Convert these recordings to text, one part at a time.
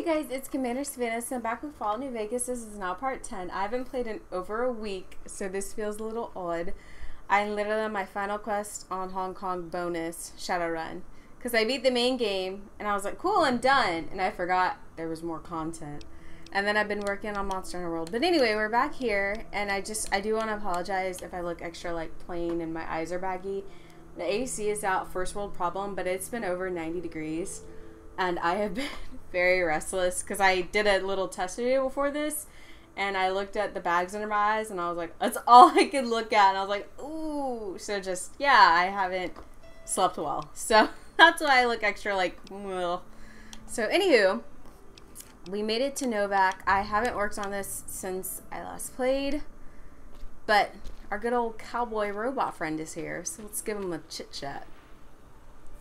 guys, it's Commander Savannah, so I'm back with Fallout New Vegas. This is now part 10. I haven't played in over a week, so this feels a little odd. I literally on my final quest on Hong Kong bonus, Shadowrun. Because I beat the main game, and I was like, cool, I'm done. And I forgot there was more content. And then I've been working on Monster Hunter World. But anyway, we're back here, and I do want to apologize if I look extra like plain and my eyes are baggy. The AC is out, first world problem, but it's been over 90 degrees. And I have been very restless because I did a little test video before this, and I looked at the bags under my eyes, and I was like, that's all I could look at, and I was like, ooh. So just, yeah, I haven't slept well. So that's why I look extra like, well. So anywho, we made it to Novak. I haven't worked on this since I last played, but our good old cowboy robot friend is here, so let's give him a chit chat.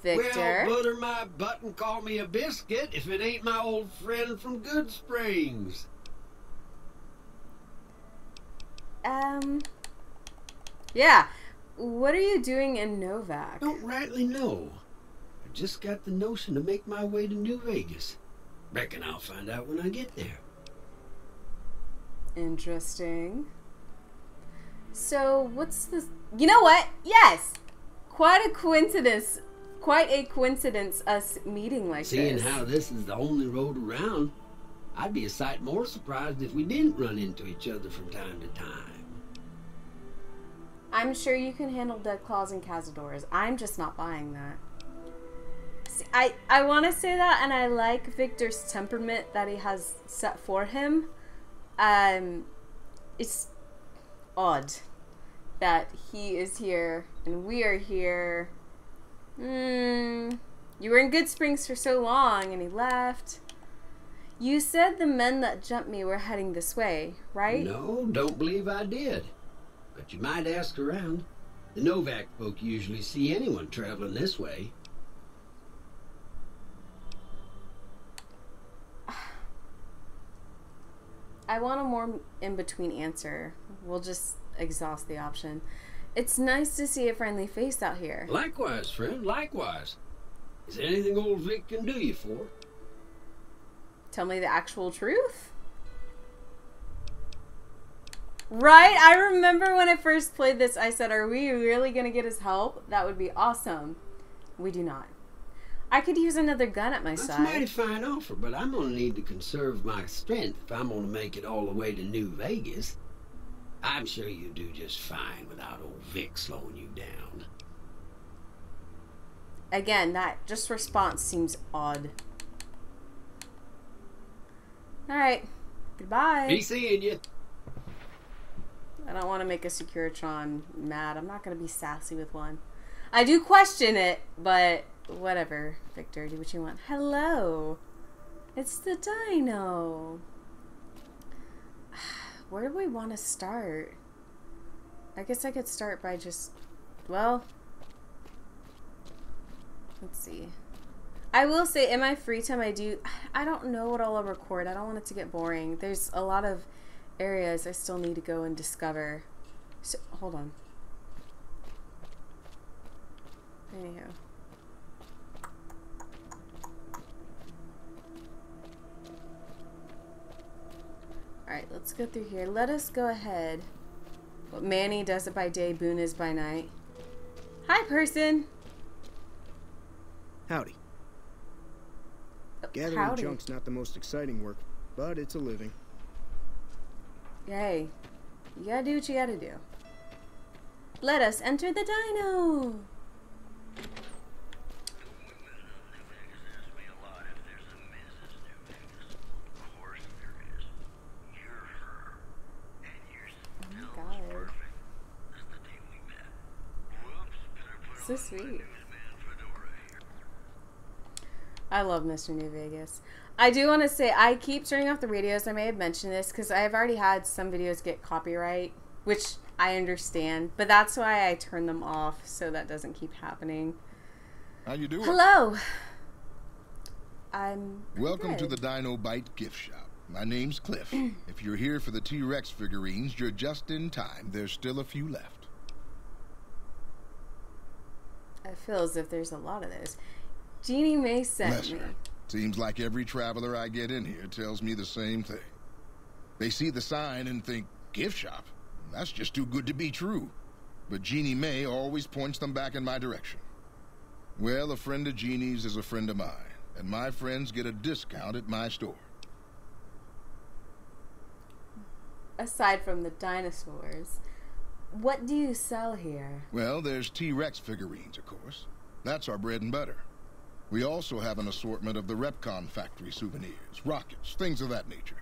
Victor. Well, butter my butt and call me a biscuit if it ain't my old friend from Good Springs. Yeah. What are you doing in Novak? Don't rightly know. I just got the notion to make my way to New Vegas. Reckon I'll find out when I get there. Interesting. So, what's this? You know what? Yes! Quite a coincidence. Quite a coincidence us meeting like Seeing this. how this is the only road around, I'd be a sight more surprised if we didn't run into each other from time to time. I'm sure you can handle Deathclaws and Cazadors. I'm just not buying that. See, I want to say that, and I like Victor's temperament that he has set for him. It's odd that he is here and we are here. You were in Good Springs for so long and he left. You said the men that jumped me were heading this way, right? No, don't believe I did. But you might ask around. The Novak folk usually see anyone traveling this way. I want a more in-between answer. We'll just exhaust the option. It's nice to see a friendly face out here. Likewise, friend, likewise. Is there anything old Vic can do you for? Tell me the actual truth? Right? I remember when I first played this, I said, are we really going to get his help? That would be awesome. We do not. I could use another gun at my side. That's a mighty fine offer, but I'm going to need to conserve my strength if I'm going to make it all the way to New Vegas. I'm sure you do just fine without old Vic slowing you down. Again, that just response seems odd. Alright. Goodbye. Be seeing you. I don't want to make a Securitron mad. I'm not going to be sassy with one. I do question it, but whatever. Victor, do what you want. Hello. It's the dino. Where do we want to start? I guess I could start by just, well, let's see. I will say in my free time I don't know what I'll record. I don't want it to get boring. There's a lot of areas I still need to go and discover. So, hold on. Anyhow. Alright, let's go through here. Let us go ahead. What Manny does it by day, Boone is by night. Hi, person! Howdy. Gathering junk's not the most exciting work, but it's a living. Hey, you gotta do what you gotta do. Let us enter the dino! So sweet. I love Mr. New Vegas. I do want to say, I keep turning off the radios. I may have mentioned this because I've already had some videos get copyright, which I understand, but that's why I turn them off so that doesn't keep happening. How you doing? Hello. I'm Welcome good. to the Dino Bite gift shop. My name's Cliff. If you're here for the T-Rex figurines, you're just in time. There's still a few left. I feel as if there's a lot of those. Jeannie May sent me. Seems like every traveler I get in here tells me the same thing. They see the sign and think, gift shop? That's just too good to be true. But Jeannie May always points them back in my direction. Well, a friend of Jeannie's is a friend of mine, and my friends get a discount at my store. Aside from the dinosaurs, what do you sell here? Well, there's T-Rex figurines, of course. That's our bread and butter. We also have an assortment of the Repcon factory souvenirs, rockets, things of that nature.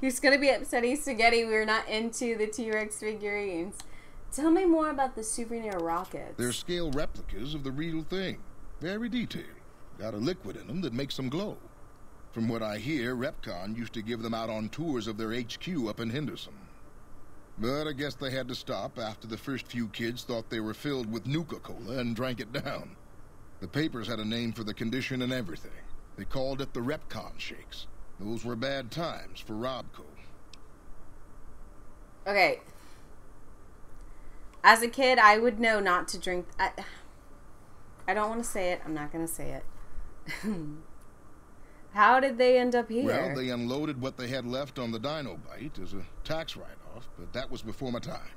He's gonna be upsetting Spaghetti we're not into the T-Rex figurines. Tell me more about the souvenir rockets. They're scale replicas of the real thing. Very detailed. Got a liquid in them that makes them glow. From what I hear, Repcon used to give them out on tours of their HQ up in Henderson. But I guess they had to stop after the first few kids thought they were filled with Nuka-Cola and drank it down. The papers had a name for the condition and everything. They called it the Repcon Shakes. Those were bad times for Robco. Okay. As a kid, I would know not to drink... I don't want to say it. I'm not going to say it. How did they end up here? Well, they unloaded what they had left on the Dino Bite as a tax write-off, but that was before my time.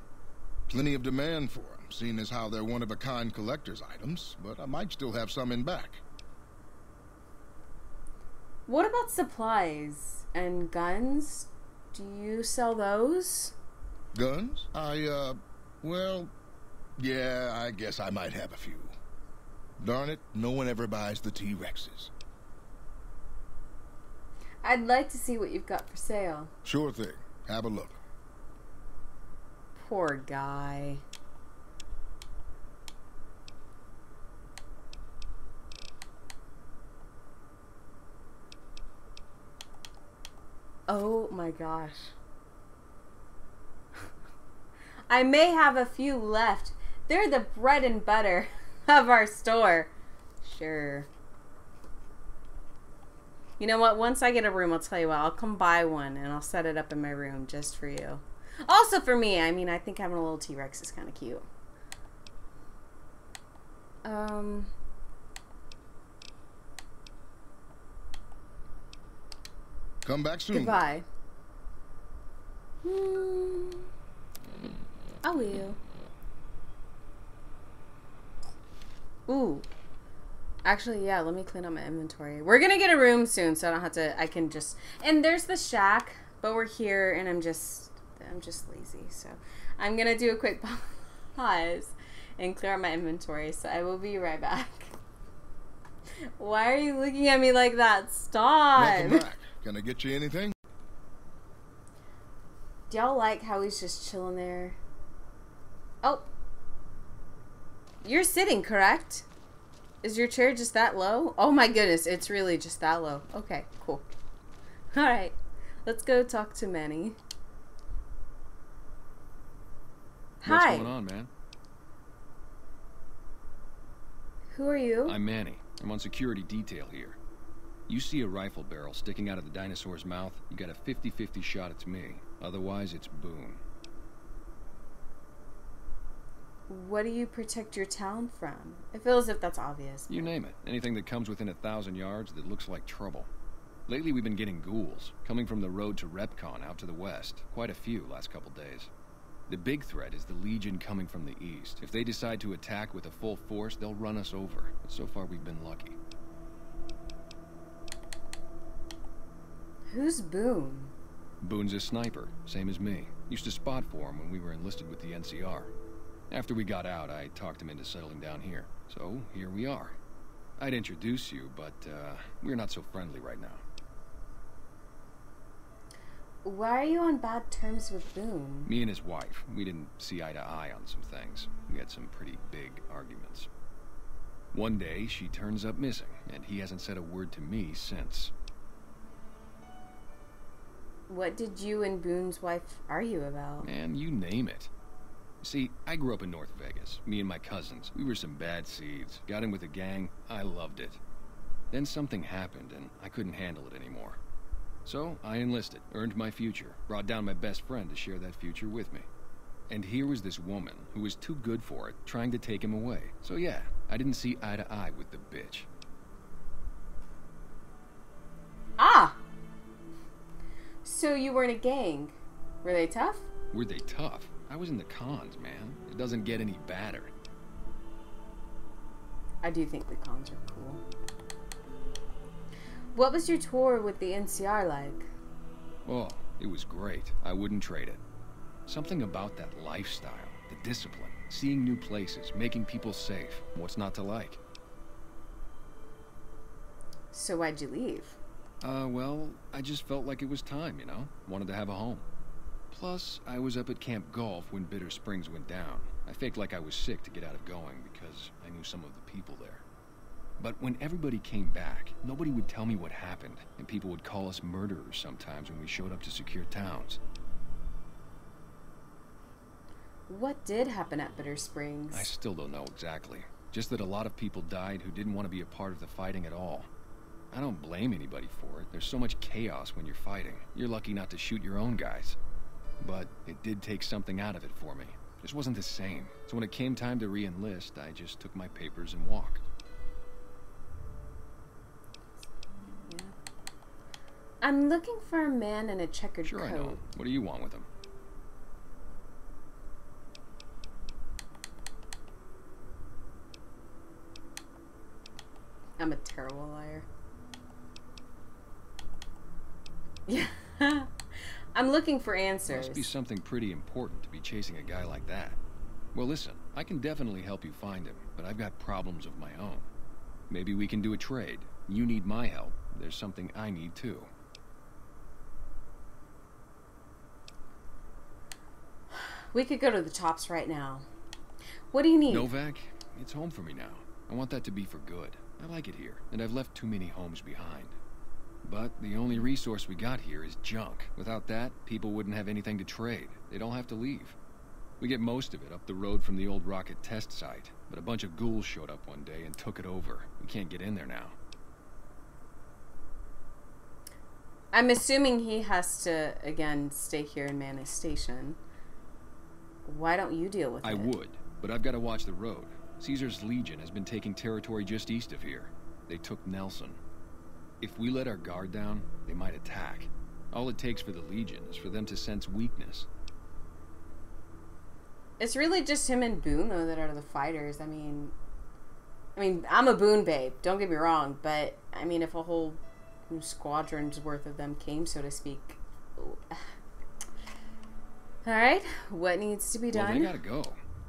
Plenty of demand for them, seeing as how they're one-of-a-kind collector's items, but I might still have some in back. What about supplies and guns? Do you sell those? Guns? Well, yeah, I guess I might have a few. Darn it, no one ever buys the T-Rexes. I'd like to see what you've got for sale. Sure thing. Have a look. Poor guy. Oh my gosh. I may have a few left. They're the bread and butter of our store. Sure. You know what? Once I get a room, I'll tell you what. I'll come buy one and I'll set it up in my room just for you. Also for me. I mean, I think having a little T-Rex is kind of cute. Come back soon. Goodbye. I will. Ooh. Actually, yeah, let me clean up my inventory. We're gonna get a room soon, so I don't have to, I can just, and there's the shack, but we're here, and I'm just lazy, so I'm gonna do a quick pause and clear out my inventory, so I will be right back. Why are you looking at me like that? Stop! Welcome back. Can I get you anything? Do y'all like how he's just chilling there? Oh. You're sitting, correct? Is your chair just that low? Oh my goodness, it's really just that low. Okay, cool. Alright, let's go talk to Manny. Hi. What's going on, man? Who are you? I'm Manny. I'm on security detail here. You see a rifle barrel sticking out of the dinosaur's mouth, you got a 50-50 shot it's me. Otherwise, it's Boone. What do you protect your town from? I feel as if that's obvious. You name it. Anything that comes within 1,000 yards that looks like trouble. Lately, we've been getting ghouls, coming from the road to Repcon out to the west. Quite a few last couple days. The big threat is the Legion coming from the east. If they decide to attack with a full force, they'll run us over. But so far, we've been lucky. Who's Boone? Boone's a sniper, same as me. Used to spot for him when we were enlisted with the NCR. After we got out, I talked him into settling down here. So, here we are. I'd introduce you, but, we're not so friendly right now. Why are you on bad terms with Boone? Me and his wife, we didn't see eye to eye on some things. We had some pretty big arguments. One day, she turns up missing, and he hasn't said a word to me since. What did you and Boone's wife argue about? Man, you name it. See, I grew up in North Vegas. Me and my cousins. We were some bad seeds. Got in with a gang. I loved it. Then something happened, and I couldn't handle it anymore. So, I enlisted, earned my future, brought down my best friend to share that future with me. And here was this woman who was too good for it, trying to take him away. So yeah, I didn't see eye to eye with the bitch. Ah! So you were in a gang. Were they tough? Were they tough? I was in the cons, man. It doesn't get any badder. I do think the cons are cool. What was your tour with the NCR like? Oh, it was great. I wouldn't trade it. Something about that lifestyle, the discipline, seeing new places, making people safe. What's not to like? So why'd you leave? Well, I just felt like it was time, you know? Wanted to have a home. Plus, I was up at Camp Golf when Bitter Springs went down. I faked like I was sick to get out of going because I knew some of the people there. But when everybody came back, nobody would tell me what happened, and people would call us murderers sometimes when we showed up to secure towns. What did happen at Bitter Springs? I still don't know exactly. Just that a lot of people died who didn't want to be a part of the fighting at all. I don't blame anybody for it. There's so much chaos when you're fighting. You're lucky not to shoot your own guys. But it did take something out of it for me. Just wasn't the same. So when it came time to re-enlist, I just took my papers and walked. Yeah. I'm looking for a man in a checkered Sure, coat. I know. What do you want with him? I'm a terrible liar. Yeah. I'm looking for answers. Must be something pretty important to be chasing a guy like that. Well, listen, I can definitely help you find him, but I've got problems of my own. Maybe we can do a trade. You need my help. There's something I need too. We could go to the Tops right now. What do you need? Novak, it's home for me now. I want that to be for good. I like it here, and I've left too many homes behind. But the only resource we got here is junk. Without that, people wouldn't have anything to trade. They'd all have to leave. We get most of it up the road from the old rocket test site, but a bunch of ghouls showed up one day and took it over. We can't get in there now. I'm assuming he has to, again, stay here in Manus Station. Why don't you deal with it? I would, but I've got to watch the road. Caesar's Legion has been taking territory just east of here. They took Nelson. If we let our guard down, they might attack. All it takes for the Legion is for them to sense weakness. It's really just him and Boone, though, that are the fighters. I mean, I'm a Boone babe, don't get me wrong, but, I mean, if a whole squadron's worth of them came, so to speak. Alright, what needs to be done? Well, they gotta go,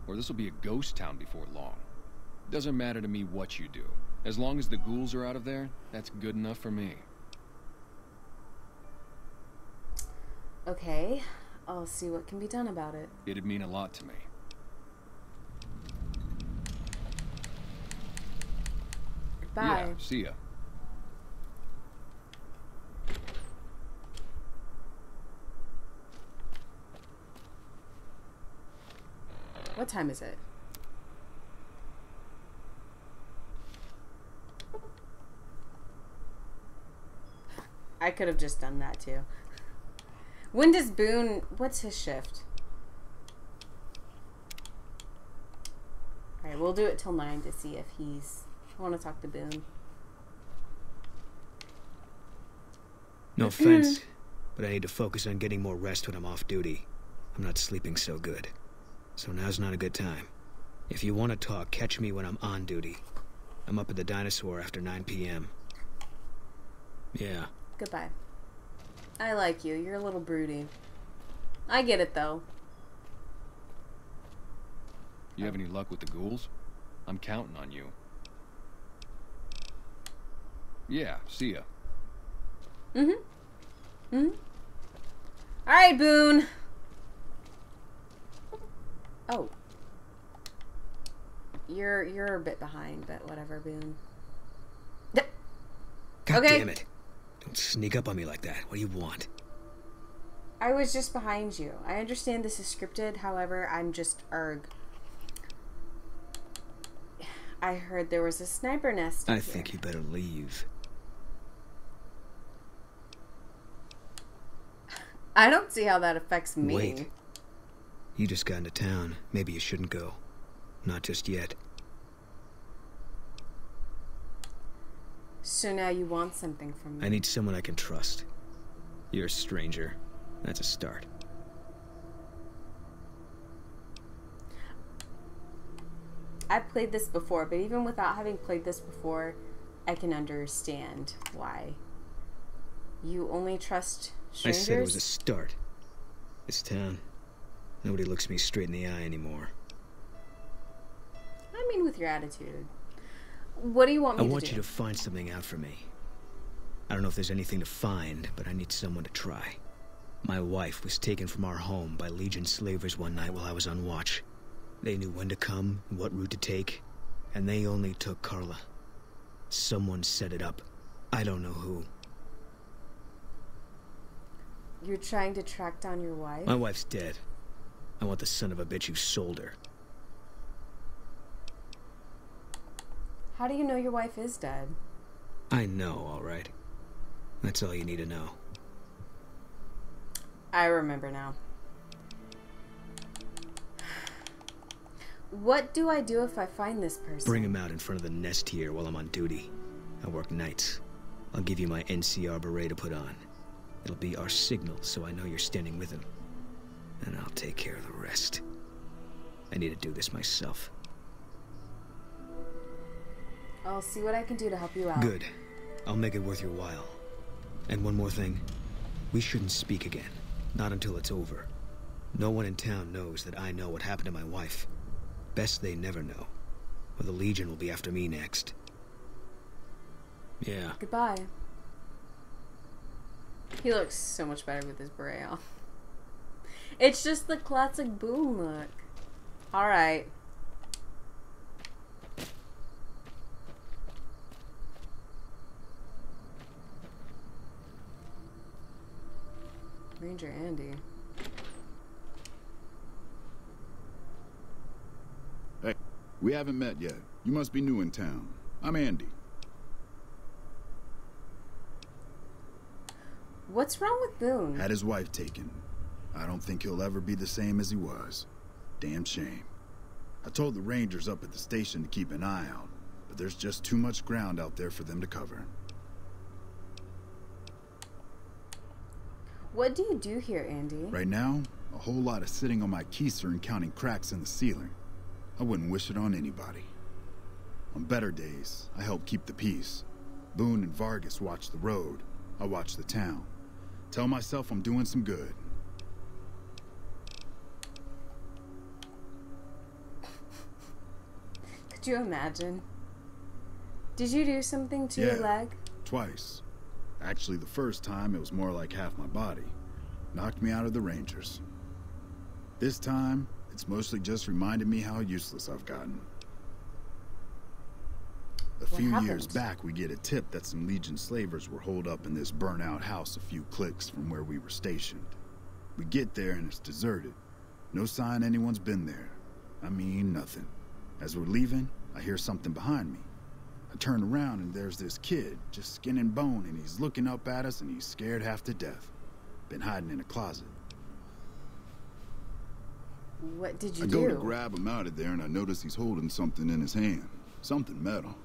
or this will be a ghost town before long. Doesn't matter to me what you do. As long as the ghouls are out of there, that's good enough for me. Okay, I'll see what can be done about it. It'd mean a lot to me. Bye. Yeah, see ya. What time is it? I could have just done that too. When does Boone... What's his shift? Alright, we'll do it till 9 to see if he's... I want to talk to Boone. No offense, but I need to focus on getting more rest when I'm off duty. I'm not sleeping so good. So now's not a good time. If you want to talk, catch me when I'm on duty. I'm up at the Dinosaur after 9 p.m. Yeah. Goodbye. I like you. You're a little broody. I get it, though. You have any luck with the ghouls? I'm counting on you. Yeah, see ya. Alright, Boone. Oh. You're a bit behind, but whatever, Boone. God Okay. damn it. Don't sneak up on me like that. What do you want? I was just behind you. I understand this is scripted, however, I'm just erg. I heard there was a sniper nest I here. think you better leave. I don't see how that affects me. Wait. You just got into town. Maybe you shouldn't go. Not just yet. So now you want something from me. I need someone I can trust. You're a stranger. That's a start. I've played this before, but even without having played this before, I can understand why. You only trust strangers? I said it was a start. This town. Nobody looks me straight in the eye anymore. I mean, with your attitude. What do you want me to do? I want you to find something out for me. I don't know if there's anything to find, but I need someone to try. My wife was taken from our home by Legion slavers one night while I was on watch. They knew when to come and what route to take, and they only took Carla. Someone set it up. I don't know who. You're trying to track down your wife? My wife's dead. I want the son of a bitch who sold her. How do you know your wife is dead? I know, all right. That's all you need to know. I remember now. What do I do if I find this person? Bring him out in front of the nest here while I'm on duty. I work nights. I'll give you my NCR beret to put on. It'll be our signal so I know you're standing with him. And I'll take care of the rest. I need to do this myself. I'll see what I can do to help you out. Good. I'll make it worth your while. And one more thing. We shouldn't speak again. Not until it's over. No one in town knows that I know what happened to my wife. Best they never know. Or the Legion will be after me next. Yeah. Goodbye. He looks so much better with his beret on. It's just the classic Boone look. Alright. Ranger Andy. Hey, we haven't met yet. You must be new in town. I'm Andy. What's wrong with Boone? Had his wife taken. I don't think he'll ever be the same as he was. Damn shame. I told the Rangers up at the station to keep an eye out, but there's just too much ground out there for them to cover. What do you do here, Andy? Right now, a whole lot of sitting on my keister and counting cracks in the ceiling. I wouldn't wish it on anybody. On better days, I help keep the peace. Boone and Vargas watch the road. I watch the town. Tell myself I'm doing some good. Could you imagine? Did you do something to your leg? Twice. Actually, the first time it was more like half my body. Knocked me out of the Rangers. This time, it's mostly just reminded me how useless I've gotten. A few years back, we get a tip that some Legion slavers were holed up in this burnt-out house a few clicks from where we were stationed. We get there and it's deserted. No sign anyone's been there. I mean, nothing. As we're leaving, I hear something behind me. I turn around and there's this kid, just skin and bone, and he's looking up at us and he's scared half to death. Been hiding in a closet. What did you do? do? I go to grab him out of there and I notice he's holding something in his hand. Something metal.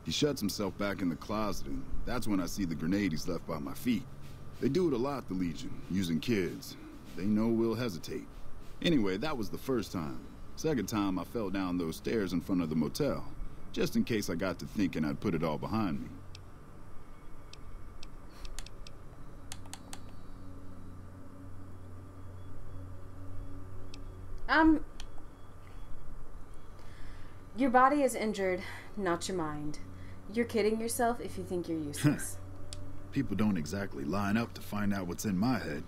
He shuts himself back in the closet, and that's when I see the grenade he's left by my feet. They do it a lot, the Legion, using kids. They know we'll hesitate. Anyway, that was the first time. Second time, I fell down those stairs in front of the motel, just in case I got to thinking I'd put it all behind me. Your body is injured, not your mind. You're kidding yourself if you think you're useless. People don't exactly line up to find out what's in my head.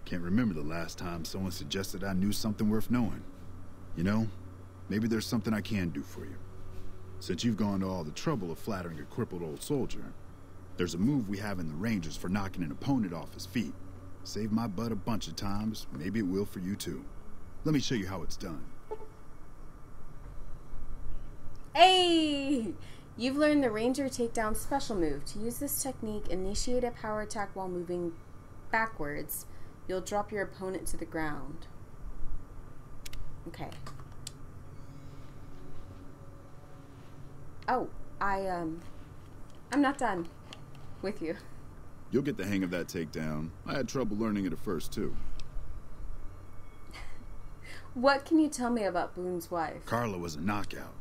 Can't remember the last time someone suggested I knew something worth knowing. You know, maybe there's something I can do for you. Since you've gone to all the trouble of flattering a crippled old soldier, there's a move we have in the Rangers for knocking an opponent off his feet. Saved my butt a bunch of times, maybe it will for you too. Let me show you how it's done. Hey! You've learned the Ranger Takedown special move. To use this technique, initiate a power attack while moving backwards. You'll drop your opponent to the ground. Okay. Oh, I'm not done with you. You'll get the hang of that takedown. I had trouble learning it at first, too. What can you tell me about Boone's wife? Carla was a knockout.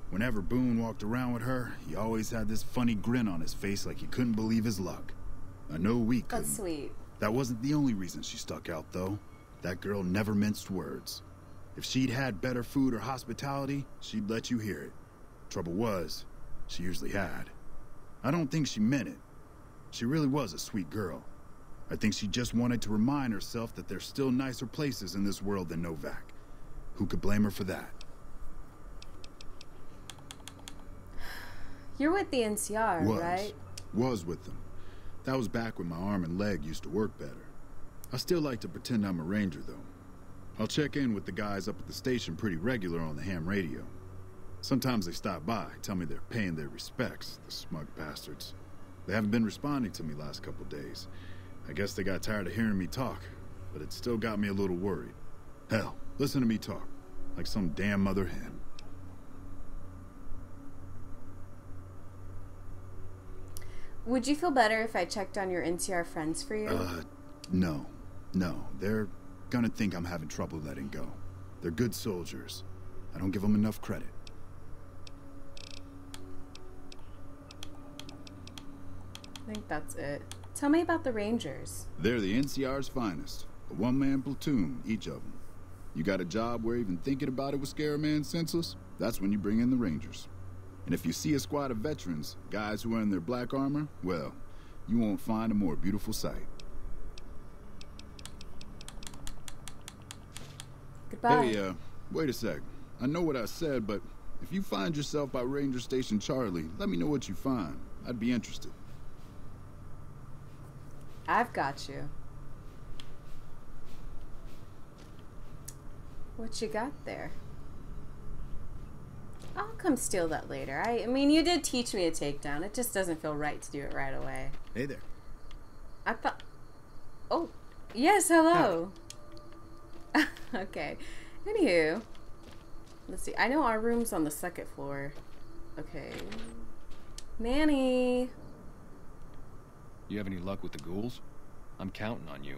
Whenever Boone walked around with her, he always had this funny grin on his face like he couldn't believe his luck. I know we couldn't. That's sweet. That wasn't the only reason she stuck out, though. That girl never minced words. If she'd had better food or hospitality, she'd let you hear it. Trouble was, she usually had. I don't think she meant it. She really was a sweet girl. I think she just wanted to remind herself that there's still nicer places in this world than Novak. Who could blame her for that? You're with the NCR, right? Was with them. That was back when my arm and leg used to work better. I still like to pretend I'm a ranger, though. I'll check in with the guys up at the station pretty regular on the ham radio. Sometimes they stop by, tell me they're paying their respects, the smug bastards. They haven't been responding to me last couple days. I guess they got tired of hearing me talk, but it still got me a little worried. Hell, listen to me talk, like some damn mother hen. Would you feel better if I checked on your NCR friends for you? No. They're gonna think I'm having trouble letting go. They're good soldiers. I don't give them enough credit. I think that's it. Tell me about the Rangers. They're the NCR's finest. A one-man platoon, each of them. You got a job where even thinking about it would scare a man senseless? That's when you bring in the Rangers. And if you see a squad of veterans, guys who are in their black armor, well, you won't find a more beautiful sight. Goodbye. Hey, wait a sec. I know what I said, but if you find yourself by Ranger Station Charlie, let me know what you find. I'd be interested. I've got you. What you got there? I'll come steal that later. I mean, you did teach me a takedown. It just doesn't feel right to do it right away. Hey there. I thought... Oh, yes, hello. Okay. Anywho. Let's see. I know our room's on the second floor. Okay. Manny. You have any luck with the ghouls? I'm counting on you.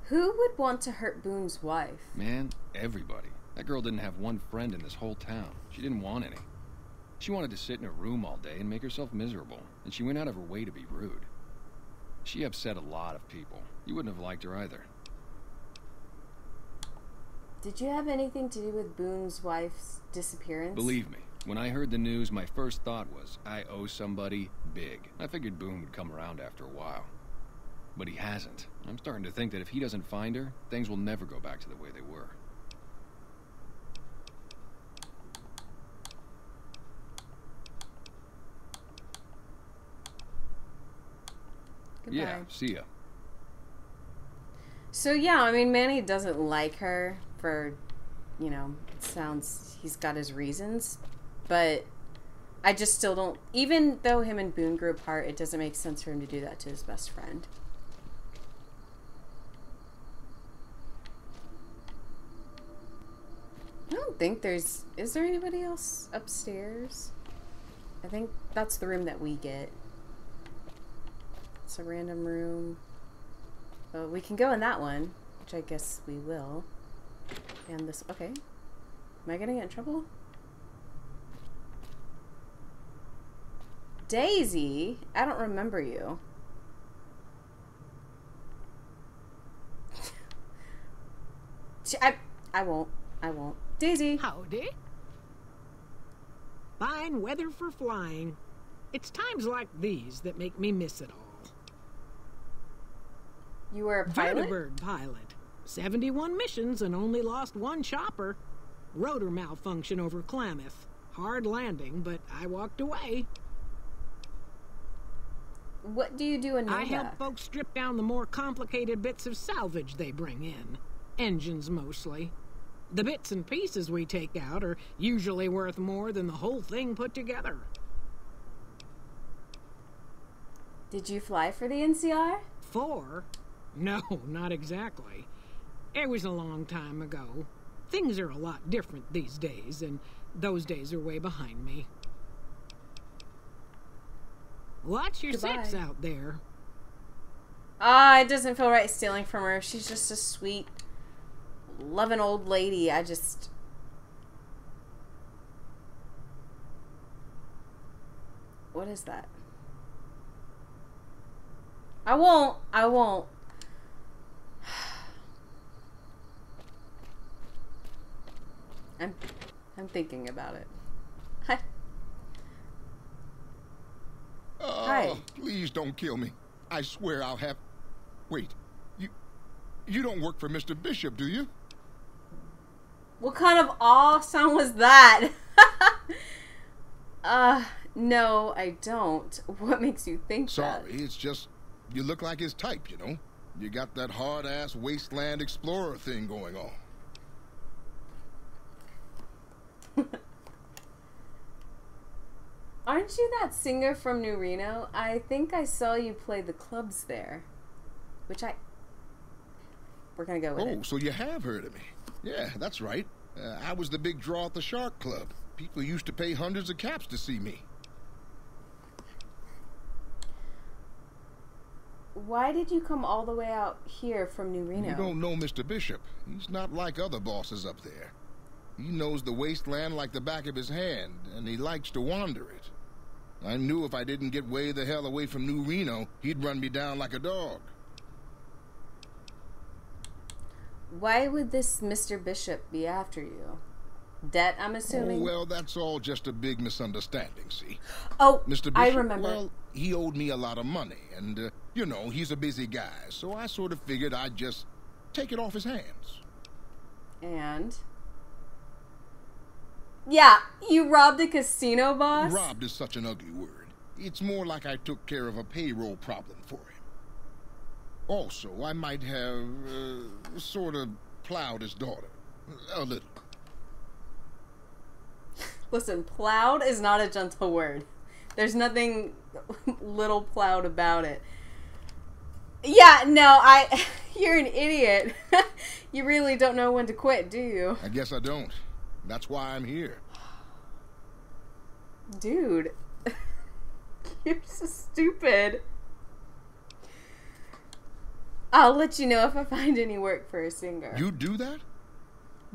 Who would want to hurt Boone's wife? Man, everybody. That girl didn't have one friend in this whole town. She didn't want any. She wanted to sit in a room all day and make herself miserable, and she went out of her way to be rude. She upset a lot of people. You wouldn't have liked her either. Did you have anything to do with Boone's wife's disappearance? Believe me, when I heard the news, my first thought was, I owe somebody big. I figured Boone would come around after a while. But he hasn't. I'm starting to think that if he doesn't find her, things will never go back to the way they were. Goodbye. Yeah, see ya. So yeah, I mean, Manny doesn't like her for, you know, it sounds, he's got his reasons, but I just still don't, even though him and Boone grew apart, it doesn't make sense for him to do that to his best friend. I don't think there's, is there anybody else upstairs? I think that's the room that we get. It's a random room. Well, we can go in that one, which I guess we will. And this, okay. Am I gonna get in trouble? Daisy? I don't remember you. I won't. Daisy. Howdy. Fine weather for flying. It's times like these that make me miss it all. You were a pilot? Vertibird pilot. 71 missions and only lost one chopper. Rotor malfunction over Klamath. Hard landing, but I walked away. What do you do in Novak? I help folks strip down the more complicated bits of salvage they bring in. Engines mostly. The bits and pieces we take out are usually worth more than the whole thing put together. Did you fly for the NCR? 4. No, not exactly. It was a long time ago. Things are a lot different these days, and those days are way behind me. Watch your Goodbye. six out there. Ah, it doesn't feel right stealing from her. She's just a sweet, loving old lady. What is that? I won't. I'm thinking about it. Hi. Oh, Hi. please don't kill me. I swear I'll have... Wait, you don't work for Mr. Bishop, do you? What kind of awe sound was that? No, I don't. What makes you think that? Sorry, it's just... You look like his type, you know? You got that hard-ass wasteland explorer thing going on. Aren't you that singer from New Reno? I think I saw you play the clubs there. We're gonna go with it. Oh, so you have heard of me. Yeah, that's right. I was the big draw at the Shark Club. People used to pay hundreds of caps to see me. Why did you come all the way out here from New Reno? You don't know Mr. Bishop. He's not like other bosses up there. He knows the wasteland like the back of his hand, and he likes to wander it. I knew if I didn't get way the hell away from New Reno, he'd run me down like a dog. Why would this Mr. Bishop be after you? Debt, I'm assuming? Oh, well, that's all just a big misunderstanding, see? Oh, Mr. Bishop, I remember. well, he owed me a lot of money, and, you know, he's a busy guy, so I sort of figured I'd just take it off his hands. And? Yeah, you robbed a casino boss? Robbed is such an ugly word. It's more like I took care of a payroll problem for him. Also, I might have, sort of plowed his daughter. A little. Listen, plowed is not a gentle word. There's nothing little plowed about it. Yeah, no, you're an idiot. You really don't know when to quit, do you? I guess I don't. That's why I'm here. Dude. You're so stupid. I'll let you know if I find any work for a singer. You do that?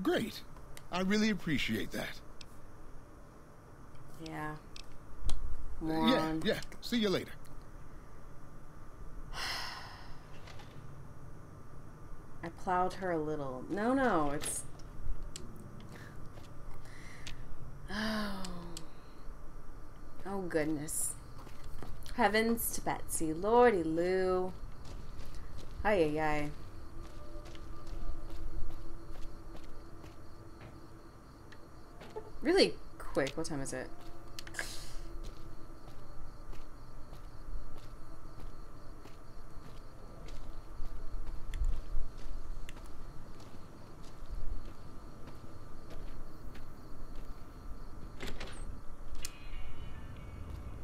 Great. I really appreciate that. Yeah. Moron. Yeah. See you later. I plowed her a little. No, it's... Oh, goodness. Heavens to Betsy. Lordy Lou. Ay. Really quick. What time is it?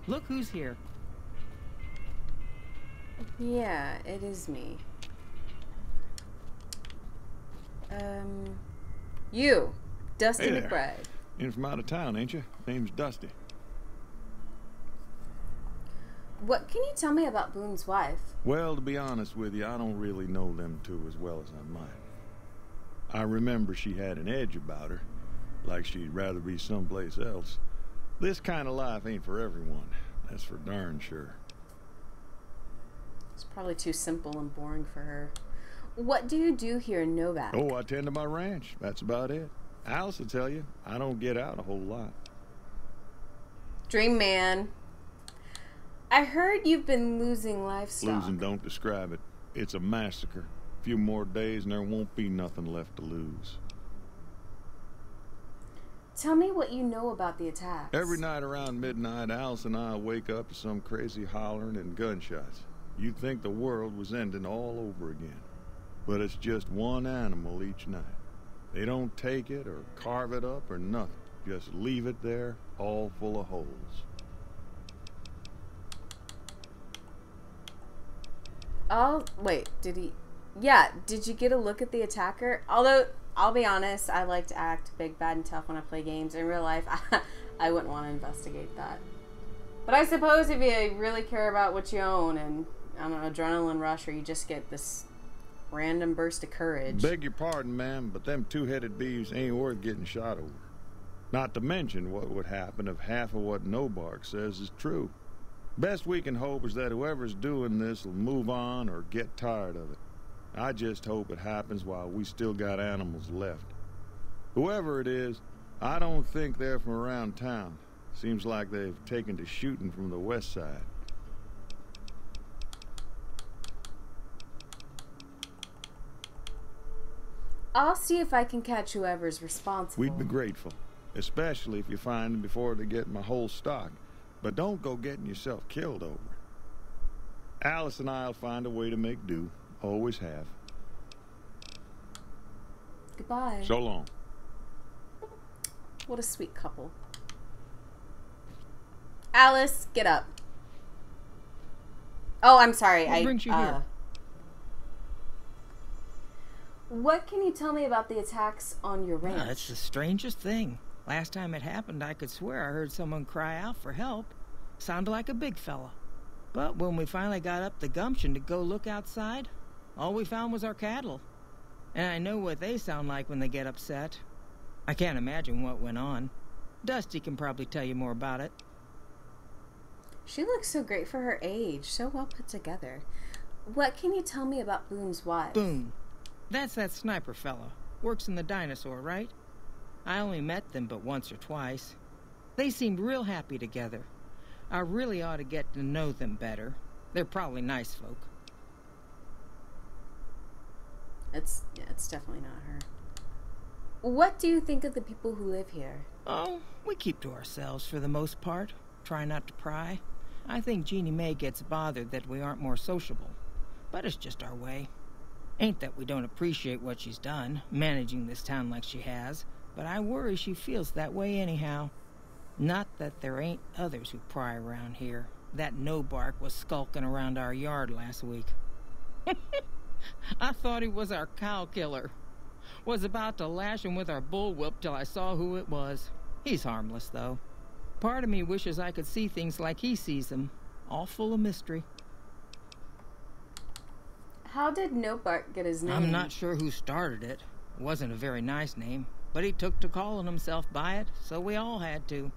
Look who's here. Yeah, it is me. You, Dusty Hey there. McBride. In from out of town, ain't you? Name's Dusty. What can you tell me about Boone's wife? Well, to be honest with you, I don't really know them two as well as I might. I remember she had an edge about her, like she'd rather be someplace else. This kind of life ain't for everyone, that's for darn sure. It's probably too simple and boring for her. What do you do here in Novak? Oh, I tend to my ranch, that's about it. Alice will tell you, I don't get out a whole lot. Dream man. I heard you've been losing livestock. Losing don't describe it. It's a massacre. A few more days and there won't be nothing left to lose. Tell me what you know about the attacks. Every night around midnight, Alice and I wake up to some crazy hollering and gunshots. You'd think the world was ending all over again. But it's just one animal each night. They don't take it or carve it up or nothing. Just leave it there, all full of holes. Oh, wait, did he... yeah, did you get a look at the attacker? Although, I'll be honest, I like to act big, bad, and tough when I play games. In real life, I wouldn't want to investigate that. But I suppose if you really care about what you own and, I don't know, adrenaline rush, or you just get this random burst of courage. Beg your pardon, ma'am, but them two-headed beeves ain't worth getting shot over. Not to mention what would happen if half of what Nobark says is true. Best we can hope is that whoever's doing this will move on or get tired of it. I just hope it happens while we still got animals left. Whoever it is, I don't think they're from around town. Seems like they've taken to shooting from the west side. I'll see if I can catch whoever's responsible. We'd be grateful, especially if you find them before they get my whole stock. But don't go getting yourself killed over it. Alice and I'll find a way to make do. Always have. Goodbye. So long. What a sweet couple. Alice, get up. Oh, I'm sorry. What brings you here? What can you tell me about the attacks on your ranch? It's the strangest thing. Last time it happened, I could swear I heard someone cry out for help. Sounded like a big fella. But when we finally got up the gumption to go look outside, all we found was our cattle. And I know what they sound like when they get upset. I can't imagine what went on. Dusty can probably tell you more about it. She looks so great for her age, so well put together. What can you tell me about Boone's wife? Boone. That's that sniper fella. Works in the dinosaur, right? I only met them but once or twice. They seemed real happy together. I really ought to get to know them better. They're probably nice folk. It's definitely not her. What do you think of the people who live here? Oh, we keep to ourselves for the most part. Try not to pry. I think Jeannie Mae gets bothered that we aren't more sociable. But it's just our way. Ain't that we don't appreciate what she's done, managing this town like she has, but I worry she feels that way anyhow. Not that there ain't others who pry around here. That Nobark was skulking around our yard last week. I thought he was our cow killer. Was about to lash him with our bullwhip till I saw who it was. He's harmless, though. Part of me wishes I could see things like he sees them, all full of mystery. How did Nobark get his name? I'm not sure who started it. It wasn't a very nice name, but he took to calling himself by it, so we all had to.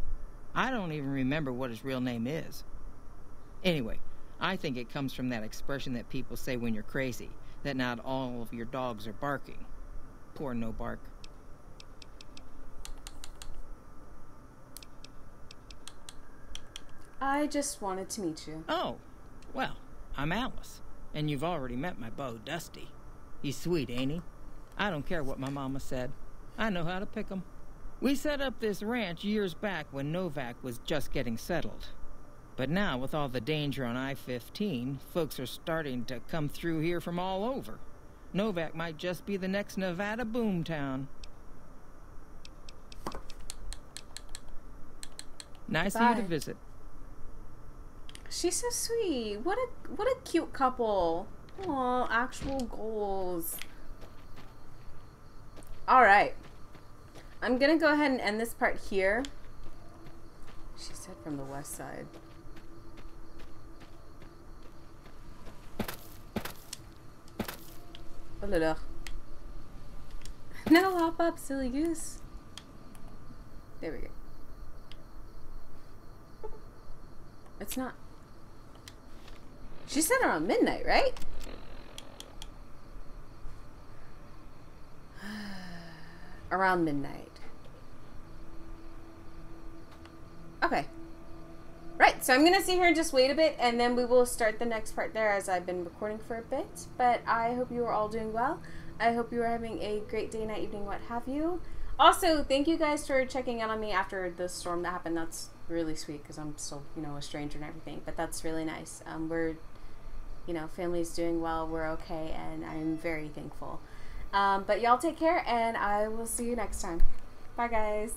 I don't even remember what his real name is. Anyway, I think it comes from that expression that people say when you're crazy, that not all of your dogs are barking. Poor Nobark. I just wanted to meet you. Oh, well, I'm Alice, and you've already met my beau, Dusty. He's sweet, ain't he? I don't care what my mama said. I know how to pick 'em. We set up this ranch years back when Novak was just getting settled. But now, with all the danger on I-15, folks are starting to come through here from all over. Novak might just be the next Nevada boomtown. Nice of you to visit. She's so sweet. What a cute couple. Aw, actual goals. Alright. I'm gonna go ahead and end this part here. She said from the west side. Oh là là. No, hop up, silly goose. There we go. It's not. She said around midnight, right? Around midnight. Okay. Right, so I'm going to sit here and just wait a bit, and then we will start the next part there as I've been recording for a bit. But I hope you are all doing well. I hope you are having a great day, night, evening, what have you. Also, thank you guys for checking in on me after the storm that happened. That's really sweet because I'm still, a stranger and everything. But that's really nice. We're, family's doing well. We're okay, and I'm very thankful. But y'all take care, and I will see you next time. Bye, guys.